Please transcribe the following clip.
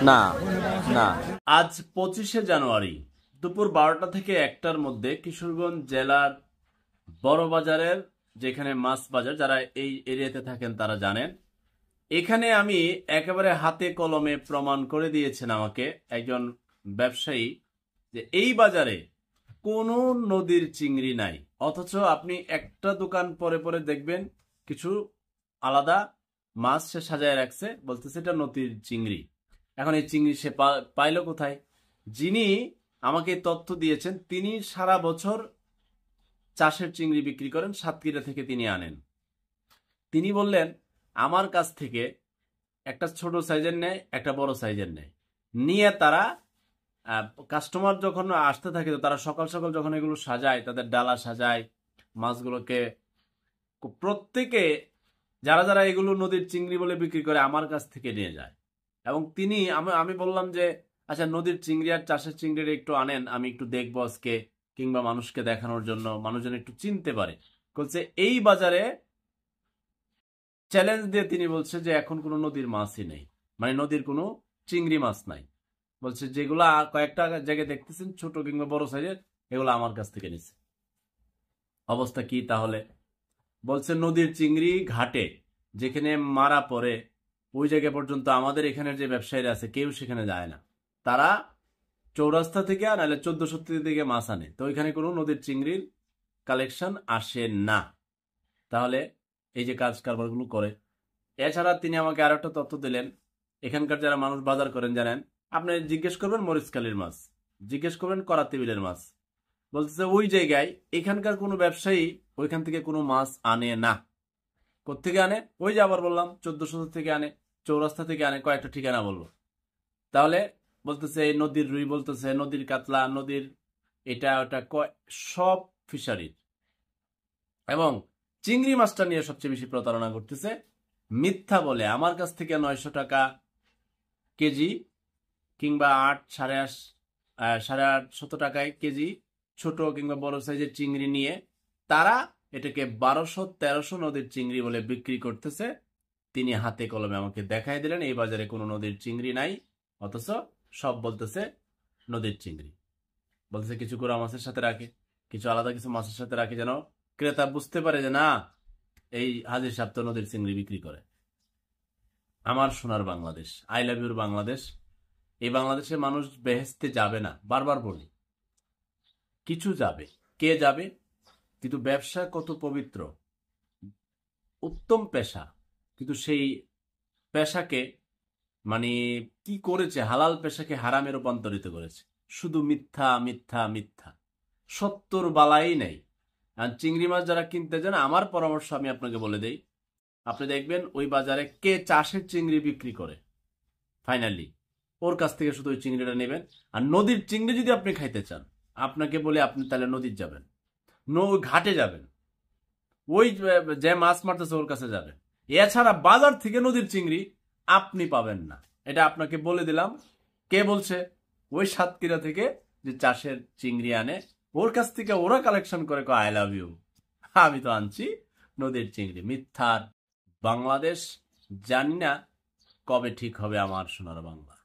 না না, আজ 25শে জানুয়ারি দুপুর 12টা থেকে 1টার মধ্যে কিশোরগঞ্জ জেলার বড় বাজারের, যেখানে মাছ বাজার, যারা এই এরিয়াতে থাকেন তারা জানেন, এখানে আমি একেবারে হাতে কলমে প্রমাণ করে দিয়েছেন আমাকে একজন ব্যবসায়ী যে এই বাজারে কোনো নদীর চিংড়ি নাই। অথচ আপনি একটা দোকান পরে পরে দেখবেন কিছু আলাদা মাছ সে সাজায় রাখছে, বলতেছে এটা নদীর চিংড়ি। এখন এই চিংড়ি সে পাইলো কোথায়? যিনি আমাকে তথ্য দিয়েছেন তিনি সারা বছর চাষের চিংড়ি বিক্রি করেন, সাতক্ষীরা থেকে তিনি আনেন। তিনি বললেন আমার কাছ থেকে একটা ছোট সাইজের নেয়, একটা বড় সাইজের নেয়, নিয়ে তারা কাস্টমার যখন আসতে থাকে তো তারা সকাল সকাল যখন এগুলো সাজায়, তাদের ডালা সাজায় মাছগুলোকে, প্রত্যেকে যারা যারা এগুলো নদীর চিংড়ি বলে বিক্রি করে আমার কাছ থেকে নিয়ে যায়। এবং তিনি আমি বললাম যে আচ্ছা নদীর চিংড়ি আর চাষের চিংড়ির একটু আনেন, আমি একটু দেখবো আজকে, কিংবা মানুষকে দেখানোর জন্য, মানুষজন একটু চিনতে পারে। বলছে এই বাজারে চ্যালেঞ্জ দিয়ে তিনি বলছে যে এখন কোনো নদীর মাছই নেই, মানে নদীর কোনো চিংড়ি মাছ নাই। বলছে যেগুলা কয়েকটা জায়গায় দেখতেছেন ছোট কিংবা বড় সাইজের, এগুলো আমার কাছ থেকে নিছে। অবস্থা কি তাহলে? বলছে নদীর চিংড়ি ঘাটে যেখানে মারা পড়ে ওই জায়গা পর্যন্ত আমাদের এখানের যে ব্যবসায়ীরা আছে কেউ সেখানে যায় না, তারা চৌরাস্তা থেকে আর নাহলে 1470 থেকে মাছ আনে, তো ওইখানে কোনো নদীর চিংড়ির কালেকশন আসে না। তাহলে এই যে কাজ কারবারগুলো করে। এছাড়া তিনি আমাকে আরো একটা তথ্য দিলেন, এখানকার যারা মানুষ বাজার করেন জানেন, আপনি জিজ্ঞেস করবেন মরিচকালির মাছ, জিজ্ঞেস করবেন করাতি বিলের মাছ, বলতেছে ওই জায়গায় এখানকার কোনো ব্যবসায়ী ওইখান থেকে কোনো মাছ আনে না। কোত্থেকে আনে? ওই যে আবার বললাম 1400 থেকে আনে, চৌরাস্তা থেকে আনে, কয়েকটা ঠিকানা বলবো। তাহলে বলতেছে নদীর রুই, বলতেছে নদীর কাতলা, নদীর এটা ওটা, সব ফিশারির। এবং চিংড়ি মাছটা নিয়ে সবচেয়ে বেশি প্রতারণা করতেছে, মিথ্যা বলে আমার কাছ থেকে 900 টাকা কেজি কিংবা 8-8.5 টাকায় কেজি ছোট কিংবা বড় সাইজের চিংড়ি নিয়ে তারা এটাকে 1200-1300 নদীর চিংড়ি বলে বিক্রি করতেছে। তিনি হাতে কলমে আমাকে দেখাই দিলেন এই বাজারে কোনো নদীর চিংড়ি নাই, অথচ সব বলতেছে নদীর চিংড়ি। বলতেছে কিছু গুঁড়া মাছের সাথে রাখে, কিছু আলাদা কিছু মাছের সাথে রাখে, যেন ক্রেতা বুঝতে পারে যে না এই হাজির সাহেব তো নদীর চিংড়ি বিক্রি করে। আমার সোনার Bangladesh, I love your Bangladesh. এই বাংলাদেশে মানুষ বেহেস্তে যাবে না, বারবার বলি, কিছু যাবে, কে যাবে, কিন্তু ব্যবসা কত পবিত্র, উত্তম পেশা, কিন্তু সেই পেশাকে মানে কি করেছে, হালাল পেশাকে হারামে রূপান্তরিত করেছে। শুধু মিথ্যা মিথ্যা মিথ্যা, সত্যর বালাই নেই। আর চিংড়ি মাছ যারা কিনতে যান, আমার পরামর্শ আমি আপনাকে বলে দেই, আপনি দেখবেন ওই বাজারে কে চাষের চিংড়ি বিক্রি করে, ফাইনালি ওর কাছ থেকে শুধু ওই চিংড়িটা নেবেন। আর নদীর চিংড়ি যদি আপনি খাইতে চান, আপনাকে বলে আপনি তাহলে নদীর যাবেন, ঘাটে যাবেন, ওই যে মাছ মারতেছে ওর কাছে যাবেন। এছাড়া বাজার থেকে নদীর চিংড়ি আপনি পাবেন না, এটা আপনাকে বলে দিলাম। কে বলছে? ওই সাতক্ষীরা থেকে যে চাষের চিংড়ি আনে, ওর কাছ থেকে ওরা কালেকশন করে, আই লাভ ইউ, আমি তো আনছি নদীর চিংড়ি। মিথ্যার বাংলাদেশ, জানি না কবে ঠিক হবে আমার সোনার বাংলা।